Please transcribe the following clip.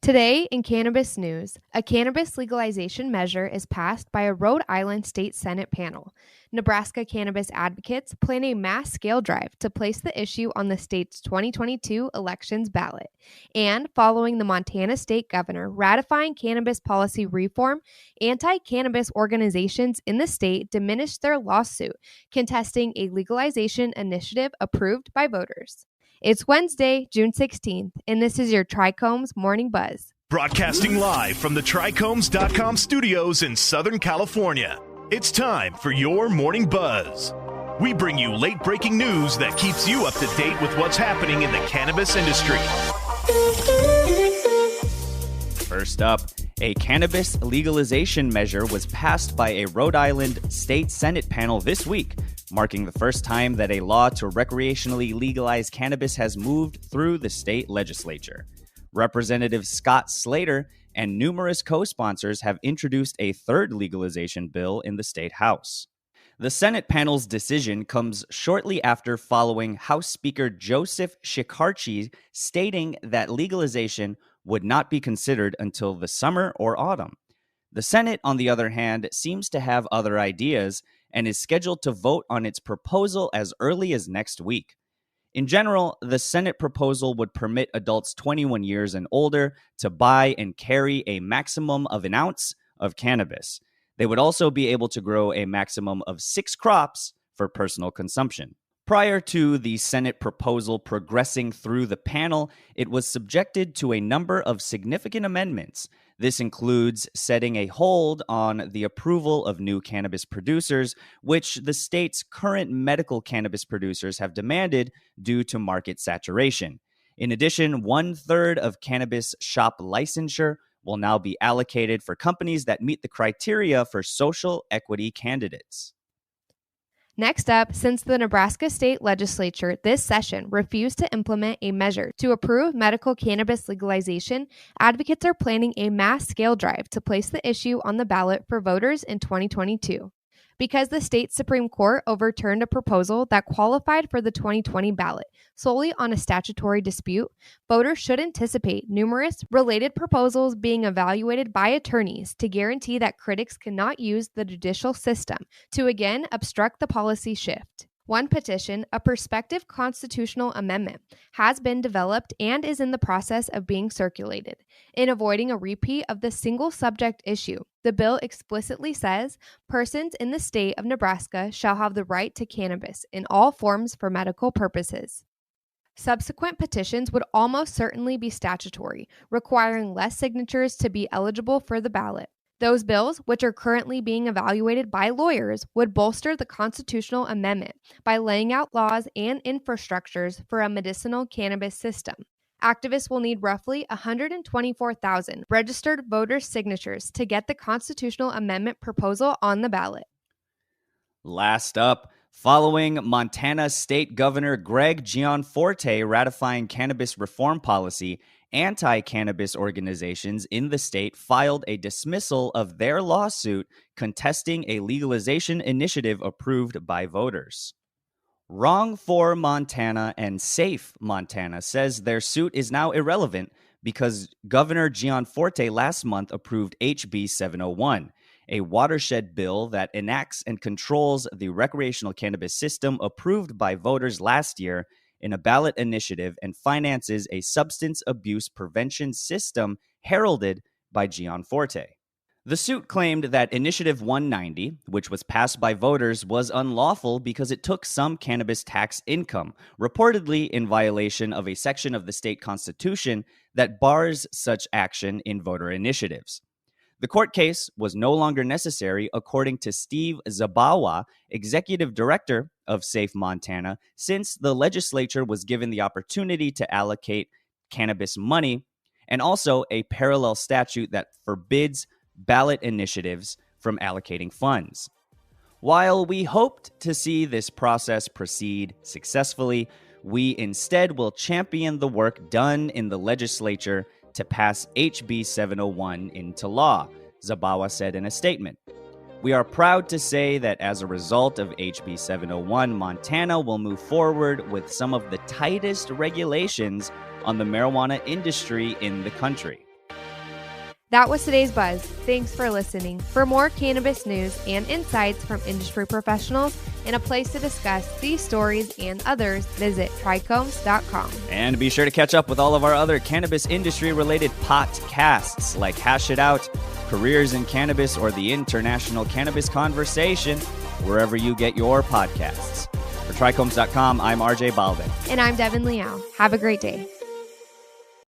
Today in cannabis news, a cannabis legalization measure is passed by a Rhode Island State Senate panel. Nebraska cannabis advocates plan a mass-scale drive to place the issue on the state's 2022 elections ballot. And following the Montana state governor ratifying cannabis policy reform, anti-cannabis organizations in the state diminished their lawsuit, contesting a legalization initiative approved by voters. It's Wednesday, June 16th, and this is your TRICHOMES Morning Buzz. Broadcasting live from the TRICHOMES.com studios in Southern California. It's time for your Morning Buzz. We bring you late-breaking news that keeps you up to date with what's happening in the cannabis industry. First up, a cannabis legalization measure was passed by a Rhode Island State Senate panel this week, marking the first time that a law to recreationally legalize cannabis has moved through the state legislature. Representative Scott Slater and numerous co-sponsors have introduced a third legalization bill in the state House. The Senate panel's decision comes shortly after following House Speaker Joseph Shekarchi stating that legalization would not be considered until the summer or autumn. The Senate, on the other hand, seems to have other ideas and is scheduled to vote on its proposal as early as next week. In general, the Senate proposal would permit adults 21 years and older to buy and carry a maximum of an ounce of cannabis. They would also be able to grow a maximum of 6 crops for personal consumption. Prior to the Senate proposal progressing through the panel, it was subjected to a number of significant amendments. This includes setting a hold on the approval of new cannabis producers, which the state's current medical cannabis producers have demanded due to market saturation. In addition, 1/3 of cannabis shop licensure will now be allocated for companies that meet the criteria for social equity candidates. Next up, since the Nebraska state legislature this session refused to implement a measure to approve medical cannabis legalization, advocates are planning a mass-scale drive to place the issue on the ballot for voters in 2022. Because the state Supreme Court overturned a proposal that qualified for the 2020 ballot solely on a statutory dispute, voters should anticipate numerous related proposals being evaluated by attorneys to guarantee that critics cannot use the judicial system to again obstruct the policy shift. One petition, a prospective constitutional amendment, has been developed and is in the process of being circulated. In avoiding a repeat of the single subject issue, the bill explicitly says persons in the state of Nebraska shall have the right to cannabis in all forms for medical purposes. Subsequent petitions would almost certainly be statutory, requiring less signatures to be eligible for the ballot. Those bills, which are currently being evaluated by lawyers, would bolster the constitutional amendment by laying out laws and infrastructures for a medicinal cannabis system. Activists will need roughly 124,000 registered voters' signatures to get the constitutional amendment proposal on the ballot. Last up, following Montana State Governor Greg Gianforte ratifying cannabis reform policy, anti-cannabis organizations in the state filed a dismissal of their lawsuit contesting a legalization initiative approved by voters. Wrong for Montana and Safe Montana says their suit is now irrelevant because Governor Gianforte last month approved HB 701, a watershed bill that enacts and controls the recreational cannabis system approved by voters last year in a ballot initiative and finances a substance abuse prevention system heralded by Gianforte. The suit claimed that Initiative 190, which was passed by voters, was unlawful because it took some cannabis tax income, reportedly in violation of a section of the state constitution that bars such action in voter initiatives. The court case was no longer necessary, according to Steve Zabawa, executive director of Safe Montana, since the legislature was given the opportunity to allocate cannabis money and also a parallel statute that forbids ballot initiatives from allocating funds. While we hoped to see this process proceed successfully, we instead will champion the work done in the legislature to pass HB 701 into law, Zabawa said in a statement. We are proud to say that as a result of HB 701, Montana will move forward with some of the tightest regulations on the marijuana industry in the country. That was today's Buzz. Thanks for listening. For more cannabis news and insights from industry professionals and a place to discuss these stories and others, visit TRICHOMES.com. And be sure to catch up with all of our other cannabis industry-related podcasts like Hash It Out, Careers in Cannabis, or the International Cannabis Conversation, wherever you get your podcasts. For TRICHOMES.com, I'm RJ Balvin. And I'm Devin Liao. Have a great day.